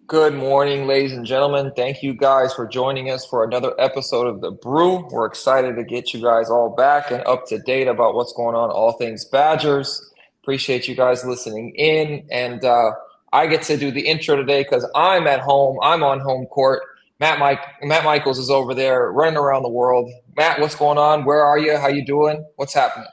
Good morning, ladies and gentlemen. Thank you guys for joining us for another episode of The Brew. We're excited to get you guys all back and up to date about what's going on, all things Badgers. Appreciate you guys listening in. And I get to do the intro today because I'm at home. I'm on home court. Matt Michaels is over there running around the world. Matt, what's going on? Where are you? How you doing? What's happening?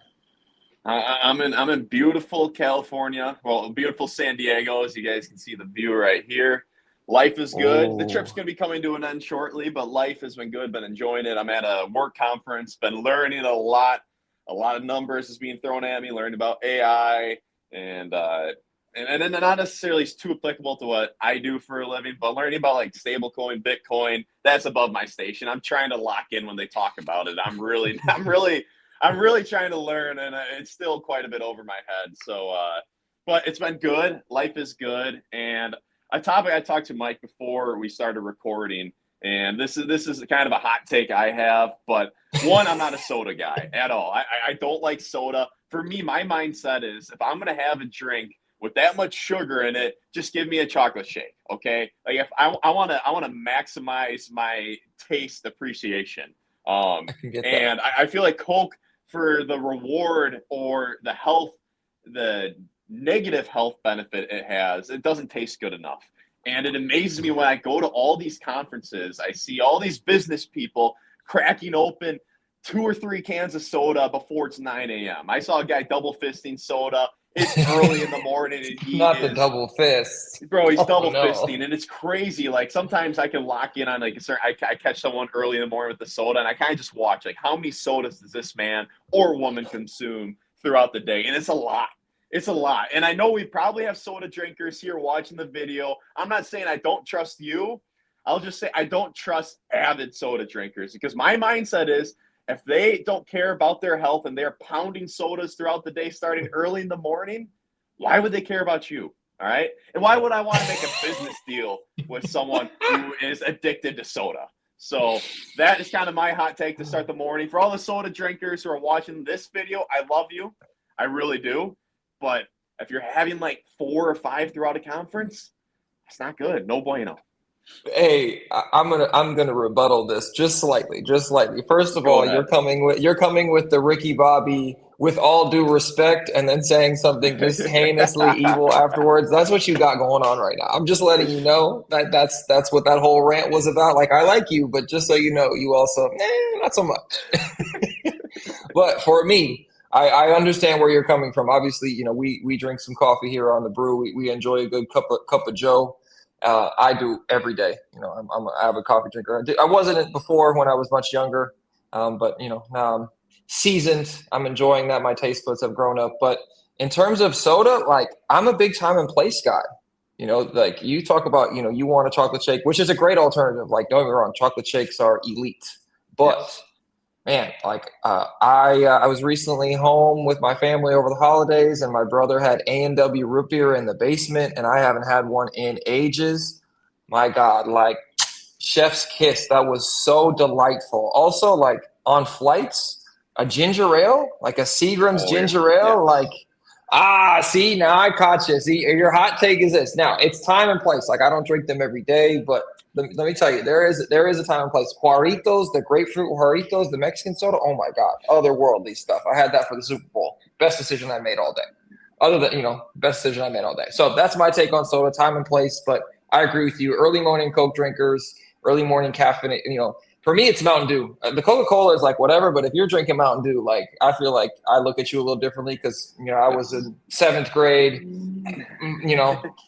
I'm in beautiful California. Well, beautiful San Diego, as you guys can see the view right here. Life is good. The trip's Oh, going to be coming to an end shortly, but life has been good. Been enjoying it. I'm at a work conference. Been learning a lot. A lot of numbers is being thrown at me. Learning about AI and then not necessarily too applicable to what I do for a living, but learning about like stablecoin, Bitcoin. That's above my station. I'm trying to lock in when they talk about it. I'm really trying to learn, and it's still quite a bit over my head. But it's been good. Life is good, and a topic I talked to Mike before we started recording, and this is kind of a hot take I have. But one, I'm not a soda guy at all. I don't like soda. For me, my mindset is if I'm gonna have a drink with that much sugar in it, just give me a chocolate shake, okay? Like if I want to maximize my taste appreciation. I can get that. And I feel like Coke for the reward or the negative health benefit it has, it doesn't taste good enough. And it amazes me when I go to all these conferences, I see all these business people cracking open two or three cans of soda before it's 9 a.m. I saw a guy double fisting soda. It's early in the morning and he Not the is double fist. Bro, he's Oh double fisting, no. and it's crazy. Like sometimes I can lock in on like a certain. I catch someone early in the morning with the soda, and I kind of just watch like how many sodas does this man or woman consume throughout the day, and it's a lot. It's a lot, and I know we probably have soda drinkers here watching the video. I'm not saying I don't trust you. I'll just say I don't trust avid soda drinkers because my mindset is if they don't care about their health and they're pounding sodas throughout the day, starting early in the morning, why would they care about you? All right. And why would I want to make a business deal with someone who is addicted to soda? So that is kind of my hot take to start the morning. For all the soda drinkers who are watching this video, I love you. I really do. But if you're having like four or five throughout a conference, it's not good. No bueno. Hey, I'm gonna rebuttal this just slightly, just slightly. First of Go all, ahead. you're coming with the Ricky Bobby with all due respect, and then saying something just heinously evil afterwards. That's what you got going on right now. I'm just letting you know that that's what that whole rant was about. Like I like you, but just so you know, you also not so much. But for me, I understand where you're coming from. Obviously, we drink some coffee here on the brew. We enjoy a good cup of Joe. I do every day. I'm an avid coffee drinker. I wasn't before when I was much younger, but now I'm seasoned. I'm enjoying that. My taste buds have grown up. But in terms of soda, like I'm a big time and place guy. Like you talk about, you want a chocolate shake, which is a great alternative. Like don't get me wrong, chocolate shakes are elite, but Yes. man, like I was recently home with my family over the holidays, and my brother had A&W root beer in the basement, and I haven't had one in ages. My God, like chef's kiss. That was so delightful. Also, like on flights, a ginger ale, like a Seagram's Oh, yeah. ginger ale, like Yes. see, now I caught you. See, your hot take is this. Now it's time and place. Like I don't drink them every day, but let me tell you, there is a time and place. Juaritos, the grapefruit Juaritos, the Mexican soda. Oh my God, otherworldly stuff. I had that for the Super Bowl. Best decision I made all day. Other than best decision I made all day. So that's my take on soda, time and place. But I agree with you. Early morning Coke drinkers, early morning caffeine. For me, it's Mountain Dew. The Coca Cola is like whatever, but if you're drinking Mountain Dew, like I feel like I look at you a little differently because I was Yes. in seventh grade,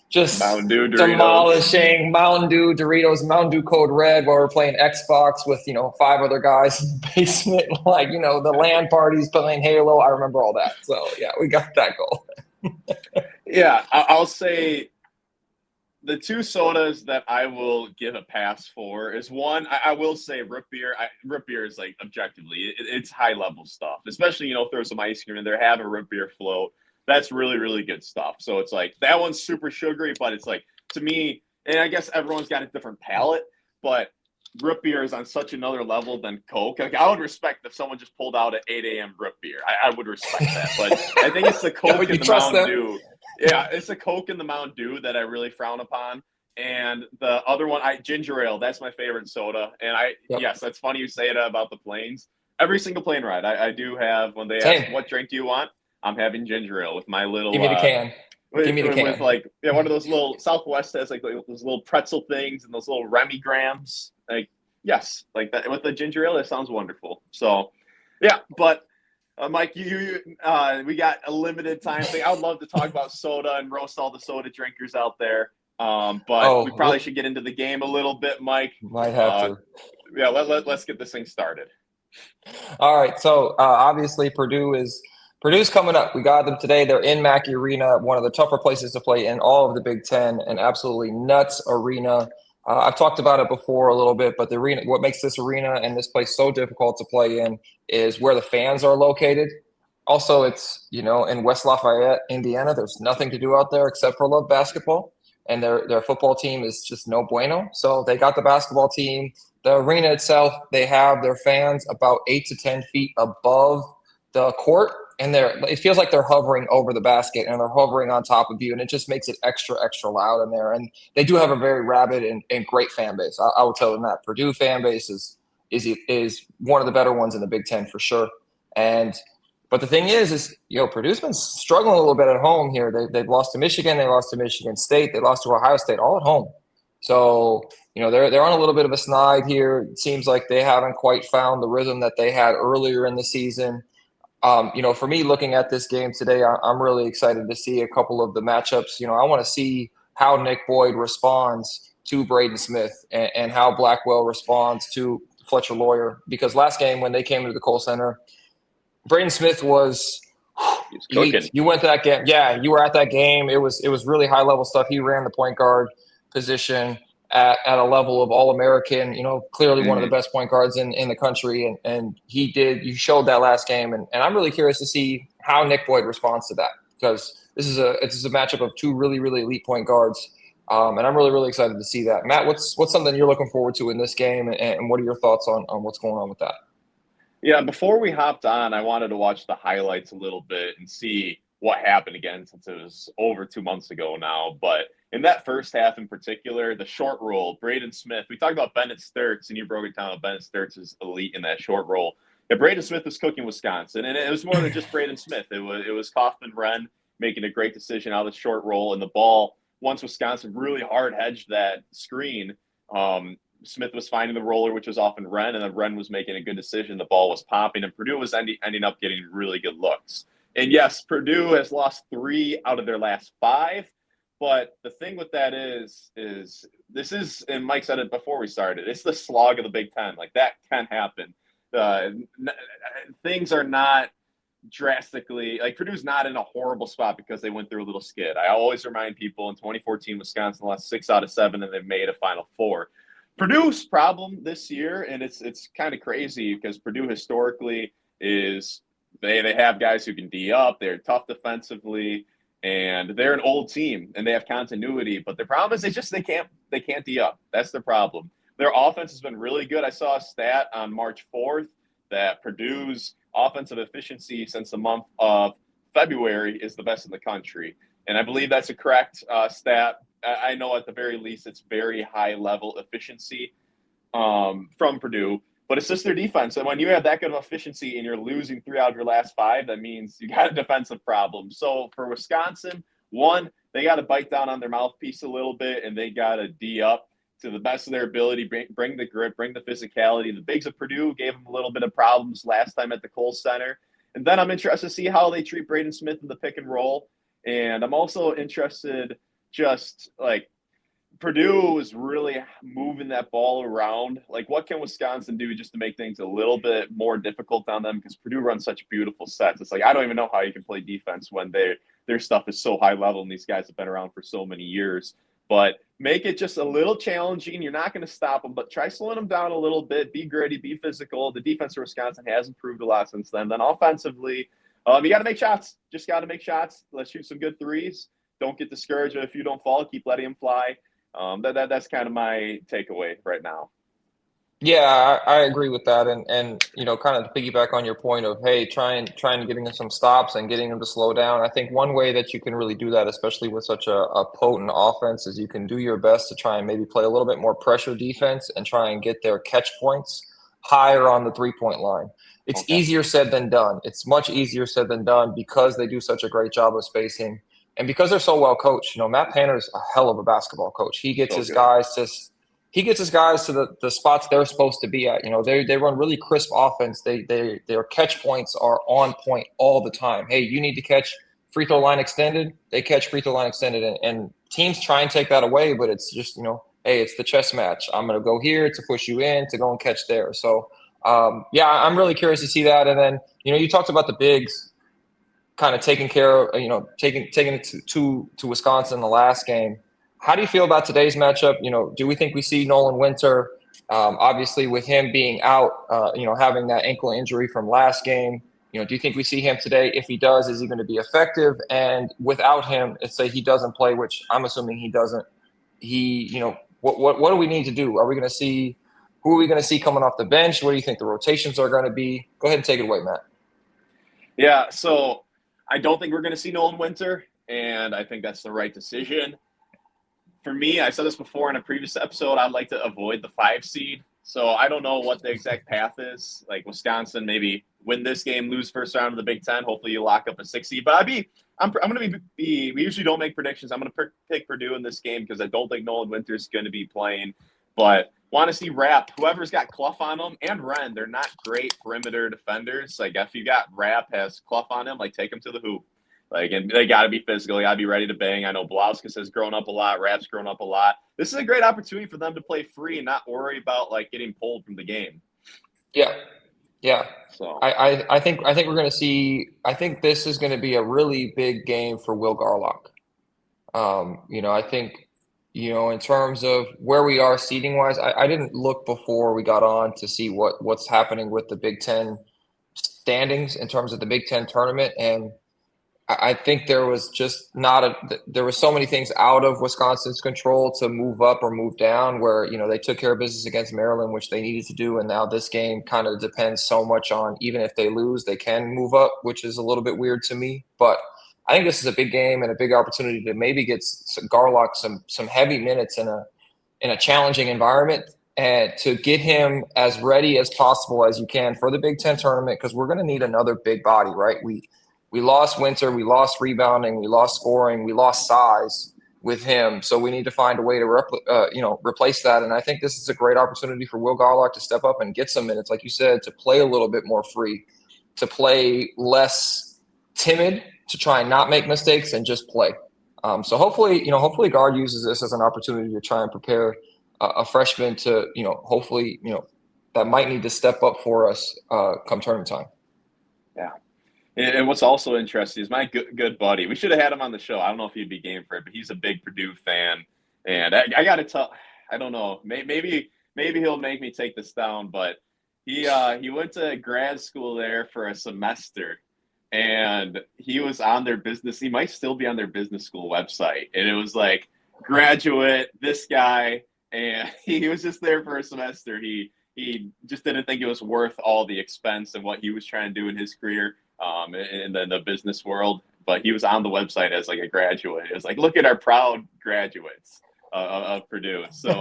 just Mountain Dew, Doritos. demolishing Mountain Dew, Doritos, Mountain Dew Code Red while we're playing Xbox with five other guys in the basement, like the LAN parties playing Halo. I remember all that. So yeah, we got that goal. Yeah, I'll say the two sodas that I will give a pass for is one. I will say root beer. Root beer is like objectively, it's high level stuff. Especially throw some ice cream in there, have a root beer float. That's really really good stuff. So it's like that one's super sugary, but it's like to me, and I guess everyone's got a different palate, but root beer is on such another level than Coke. Like I would respect if someone just pulled out at 8 a.m. root beer. I would respect that, but I think it's the Yeah, Coke you and the trust Mountain them? Dew. Yeah, it's the Coke and the Mountain Dew that I really frown upon. And the other one, ginger ale. That's my favorite soda. And Yep. yes, that's funny you say that about the planes. Every single plane ride, I do have. When they ask Same. what drink do you want, I'm having ginger ale with my Give little me the can. Give me the with can. like one of those little Southwest has like those little pretzel things and those little Remy grams. Like yes, like that with the ginger ale. That sounds wonderful. So yeah, but Mike, we got a limited time thing. I would love to talk about soda and roast all the soda drinkers out there. But we Oh, probably should get into the game a little bit, Mike. might have Uh, to. yeah, let's get this thing started. All right. So obviously Purdue's coming up. We got them today. They're in Mackey Arena, one of the tougher places to play in all of the Big Ten, an absolutely nuts arena. I've talked about it before a little bit, but the arena, what makes this arena and this place so difficult to play in is where the fans are located. Also, it's in West Lafayette, Indiana. There's nothing to do out there except for love basketball, and their football team is just no bueno. So they got the basketball team. The arena itself, they have their fans about 8 to 10 feet above the court, and it feels like they're hovering over the basket and they're hovering on top of you, and it just makes it extra extra loud in there. And they do have a very rabid and great fan base. I will tell them that Purdue fan base is one of the better ones in the Big Ten for sure. And but the thing is Purdue's been struggling a little bit at home here. They've lost to Michigan, they lost to Michigan State, they lost to Ohio State, all at home. So they're on a little bit of a snide here. It seems like they haven't quite found the rhythm that they had earlier in the season. For me, looking at this game today, I'm really excited to see a couple of the matchups. I want to see how Nick Boyd responds to Braden Smith and how Blackwell responds to Fletcher Lawyer. Because last game when they came to the Kohl Center, Braden Smith was He's elite. cooking. You went to that game. Yeah, you were at that game. It was really high level stuff. He ran the point guard position at a level of All-American, clearly one of the Mm-hmm. best point guards in the country. And you showed that last game. And I'm really curious to see how Nick Boyd responds to that, because this is a matchup of two really, really elite point guards. And I'm really, really excited to see that. Matt, what's something you're looking forward to in this game, and what are your thoughts on what's going on with that? Yeah, before we hopped on, I wanted to watch the highlights a little bit and see what happened again, since it was over 2 months ago now. But in that first half in particular, the short roll, Braden Smith, we talked about Bennett Sturts, and you broke it down. Bennett Sturts is elite in that short roll. Yeah, Braden Smith was cooking Wisconsin, and it was more than just Braden Smith. It was Kaufman Wren making a great decision out of the short roll, and the ball, once Wisconsin really hard hedged that screen, Smith was finding the roller, which was often Wren, and then Wren was making a good decision. The ball was popping, and Purdue was ending up getting really good looks. And yes, Purdue has lost 3 out of their last 5. But the thing with that is this is, and Mike said it before we started, it's the slog of the Big Ten. Like, that can happen. Uh, Things are not drastically, like, Purdue's not in a horrible spot because they went through a little skid. I always remind people, in 2014, Wisconsin lost 6 out of 7, and they've made a Final Four. Purdue's problem this year, and it's kind of crazy because Purdue historically is they have guys who can D up, they're tough defensively, and they're an old team and they have continuity. But the problem is they can't D up. That's the problem. Their offense has been really good. I saw a stat on March 4th that Purdue's offensive efficiency since the month of February is the best in the country. And I believe that's a correct stat. I know at the very least it's very high level efficiency from Purdue, but it's just their defense. And when you have that good of efficiency and you're losing 3 out of your last 5, that means you got a defensive problem. So for Wisconsin, one, they got to bite down on their mouthpiece a little bit, and they got to D up to the best of their ability, bring the grip, bring the physicality. The bigs of Purdue gave them a little bit of problems last time at the Kohl Center. And then I'm interested to see how they treat Braden Smith in the pick and roll. And I'm also interested, just like, Purdue is really moving that ball around. Like, what can Wisconsin do just to make things a little bit more difficult on them? Because Purdue runs such beautiful sets. It's like, I don't even know how you can play defense when their stuff is so high level and these guys have been around for so many years. But make it just a little challenging. You're not going to stop them, but try slowing them down a little bit. Be gritty, be physical. The defense for Wisconsin has improved a lot since then. Then offensively, you got to make shots. Just got to make shots. Let's shoot some good threes. Don't get discouraged if you don't fall. Keep letting them fly. That's kind of my takeaway right now. Yeah, I agree with that, and kind of to piggyback on your point of hey, trying to getting them some stops and getting them to slow down. I think one way that you can really do that, especially with such a potent offense, is you can do your best to try and maybe play a little bit more pressure defense and try and get their catch points higher on the 3-point line. It's Okay. easier said than done. It's much easier said than done because they do such a great job of spacing and because they're so well coached. Matt Painter's a hell of a basketball coach. So good. He gets his guys to the spots they're supposed to be at. They run really crisp offense. Their catch points are on point all the time. Hey, you need to catch free throw line extended. They catch free throw line extended, and teams try and take that away, but it's just hey, it's the chess match. I'm going to go here to push you in to go and catch there. So yeah, I'm really curious to see that. And then you talked about the bigs kind of taking care of taking it to Wisconsin in the last game. How do you feel about today's matchup? Do we think we see Nolan Winter? Obviously, with him being out, having that ankle injury from last game, do you think we see him today? If he does, is he going to be effective? And without him, let's say he doesn't play, which I'm assuming he doesn't. What do we need to do? Are we going to see who are we going to see coming off the bench? What do you think the rotations are going to be? Go ahead and take it away, Matt. Yeah, so I don't think we're going to see Nolan Winter, and I think that's the right decision. For me, I said this before in a previous episode, I'd like to avoid the 5 seed. So I don't know what the exact path is. Like Wisconsin, maybe win this game, lose first round of the Big Ten. Hopefully, you lock up a 6 seed. But I'm going to be. We usually don't make predictions. I'm going to pick Purdue in this game because I don't think Nolan Winter's going to be playing. But want to see Rapp, whoever's got Clough on them, and Ren. They're not great perimeter defenders. Like if you got Rapp has Clough on him, like take him to the hoop. Like, and they got to be physical. They got to be ready to bang. I know Blauskas has grown up a lot. Rapp's grown up a lot. This is a great opportunity for them to play free and not worry about like getting pulled from the game. Yeah, yeah. So I think we're going to see. I think this is going to be a really big game for Will Garlock. I think in terms of where we are seating wise, I didn't look before we got on to see what's happening with the Big Ten standings in terms of the Big Ten tournament, and I think there was just not there were so many things out of Wisconsin's control to move up or move down where, they took care of business against Maryland, which they needed to do. And now this game kind of depends so much on even if they lose, they can move up, which is a little bit weird to me. But I think this is a big game and a big opportunity to maybe get Garlock some heavy minutes in a challenging environment and to get him as ready as possible as you can for the Big Ten tournament because we're going to need another big body, right? We lost Winter, we lost rebounding, we lost scoring, we lost size with him. So we need to find a way to replace that. And I think this is a great opportunity for Will Garlock to step up and get some minutes, like you said, to play a little bit more free, to play less timid, to try and not make mistakes and just play. So hopefully Guard uses this as an opportunity to try and prepare a freshman to, hopefully, that might need to step up for us come tournament time. yeah. And what's also interesting is my good buddy. We should have had him on the show. I don't know if he'd be game for it, but he's a big Purdue fan. And I got to tell, I don't know, maybe he'll make me take this down, but he went to grad school there for a semester, and he was on their business. He might still be on their business school website, and it was like graduate, this guy, and he was just there for a semester. He just didn't think it was worth all the expense and what he was trying to do in his career in the business world. But he was on the website as like a graduate. It was like, look at our proud graduates of Purdue. So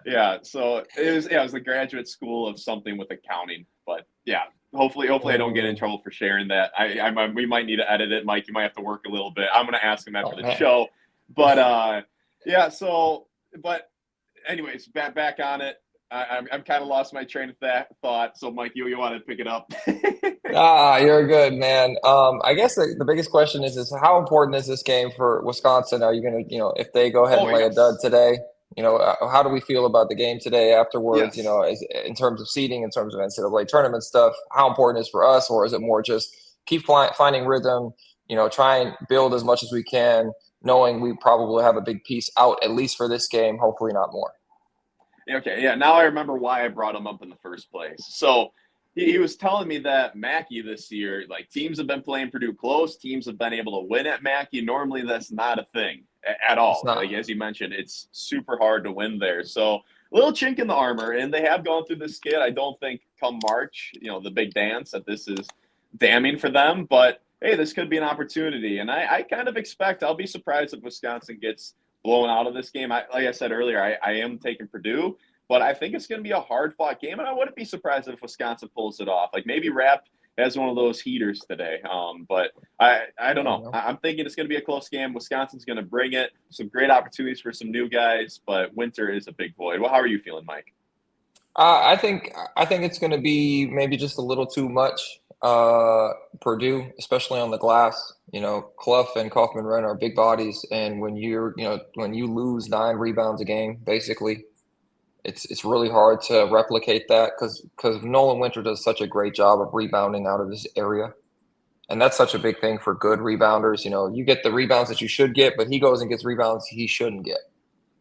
yeah, so it was the graduate school of something with accounting. But yeah, hopefully I don't get in trouble for sharing that. We might need to edit it, Mike. You might have to work a little bit. I'm gonna ask him after the show. But yeah, so but anyways, back on it. I'm kind of lost my train of thought. So, Mike, you want to pick it up? You're good, man. I guess the biggest question is how important is this game for Wisconsin? Are you going to, if they go ahead and lay a dud today, how do we feel about the game today afterwards? Yes. In terms of seeding, in terms of NCAA tournament stuff, how important is it for us, or is it more just keep finding rhythm, try and build as much as we can, knowing we probably have a big piece out at least for this game, hopefully not more. Okay, yeah. Now I remember why I brought him up in the first place. So he was telling me that Mackey this year, like teams have been playing Purdue close, teams have been able to win at Mackey. Normally, that's not a thing at all. Like as you mentioned, it's super hard to win there. So little chink in the armor, and they have gone through this skid. I don't think come March, the big dance, that this is damning for them. But hey, this could be an opportunity, and I kind of expect. I'll be surprised if Wisconsin gets blown out of this game. Like I said earlier, I am taking Purdue, but I think it's going to be a hard fought game, and I wouldn't be surprised if Wisconsin pulls it off. Like maybe Rapp has one of those heaters today. But I don't know. I'm thinking it's going to be a close game. Wisconsin's going to bring it. Some great opportunities for some new guys, but winter is a big void. Well, how are you feeling, Mike? I think it's going to be maybe just a little too much. Purdue, especially on the glass. Clough and Kaufman-Renn are big bodies, and when you lose 9 rebounds a game, basically, it's really hard to replicate that because Nolan Winter does such a great job of rebounding out of his area. And that's such a big thing for good rebounders. You get the rebounds that you should get, but he goes and gets rebounds he shouldn't get,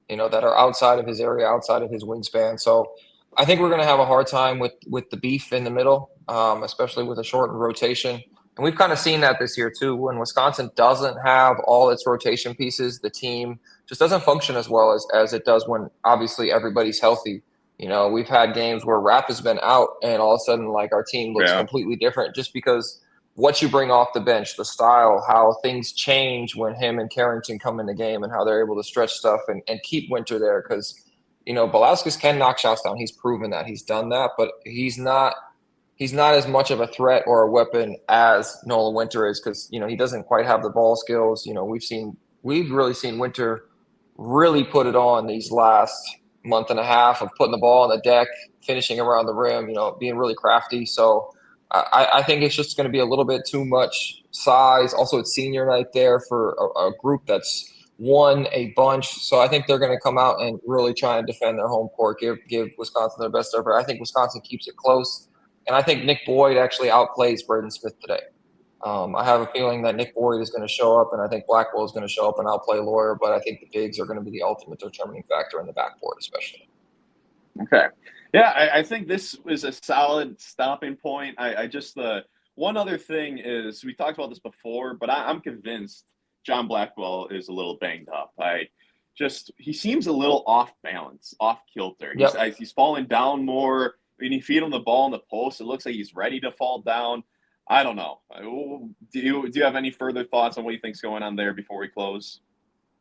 that are outside of his area, outside of his wingspan. So I think we're going to have a hard time with the beef in the middle, especially with a shortened rotation. And we've kind of seen that this year too. When Wisconsin doesn't have all its rotation pieces, the team just doesn't function as well as it does when obviously everybody's healthy. We've had games where Rapp has been out and all of a sudden like our team looks completely different just because what you bring off the bench, the style, how things change when him and Carrington come in the game and how they're able to stretch stuff and keep Winter there. Because, Belauskas can knock shots down. He's proven that. He's done that, but he's not as much of a threat or a weapon as Nolan Winter is because, he doesn't quite have the ball skills. We've really seen Winter really put it on these last month and a half of putting the ball on the deck, finishing around the rim, being really crafty. So I think it's just going to be a little bit too much size. Also, it's senior night there for a group that's won a bunch. So I think they're going to come out and really try and defend their home court, give Wisconsin their best effort. I think Wisconsin keeps it close. And I think Nick Boyd actually outplays Braden Smith today. I have a feeling that Nick Boyd is going to show up, and I think Blackwell is going to show up and outplay Lawyer. But I think the bigs are going to be the ultimate determining factor in the backboard, especially. Okay. Yeah, I think this is a solid stopping point. I just the one other thing is we talked about this before, but I'm convinced John Blackwell is a little banged up. He seems a little off balance, off kilter. He's falling down more. When you feed him the ball in the post, it looks like he's ready to fall down. I don't know. Do you have any further thoughts on what you think's going on there before we close?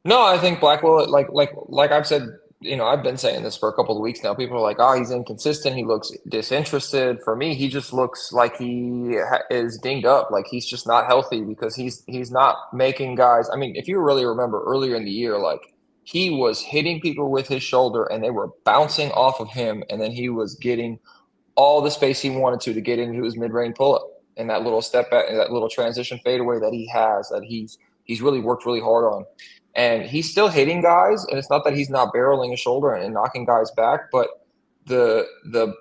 No, I think Blackwell, like I've said, I've been saying this for a couple of weeks now. People are like, "Oh, he's inconsistent. He looks disinterested." For me, he just looks like he is dinged up. Like he's just not healthy because he's not making guys. I mean, if you really remember earlier in the year, like he was hitting people with his shoulder and they were bouncing off of him, and then he was getting all the space he wanted to get into his mid-range pull-up and that little step back and that little transition fadeaway that he has that he's really worked really hard on. And he's still hitting guys, and it's not that he's not barreling his shoulder and knocking guys back, but the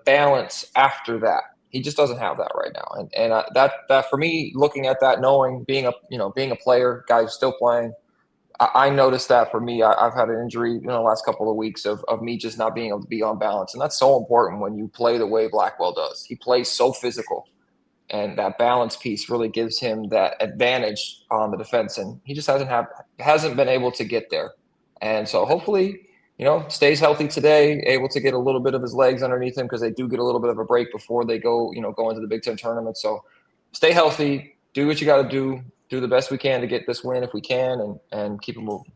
balance after that, he just doesn't have that right now. And that for me, looking at that, knowing being a player, guy who's still playing, I noticed that for me. I've had an injury in the last couple of weeks of me just not being able to be on balance, and that's so important when you play the way Blackwell does. He plays so physical. And that balance piece really gives him that advantage on the defense, and he just hasn't been able to get there. And so hopefully, stays healthy today, able to get a little bit of his legs underneath him because they do get a little bit of a break before they go into the Big Ten tournament. So stay healthy, do what you got to do the best we can to get this win if we can, and keep it moving.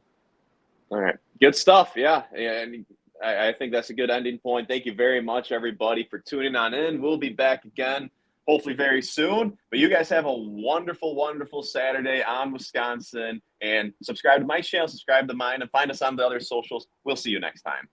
All right, good stuff. Yeah, and I think that's a good ending point. Thank you very much, everybody, for tuning on in. We'll be back again hopefully very soon. But you guys have a wonderful, wonderful Saturday on Wisconsin. And subscribe to my channel, subscribe to mine, and find us on the other socials. We'll see you next time.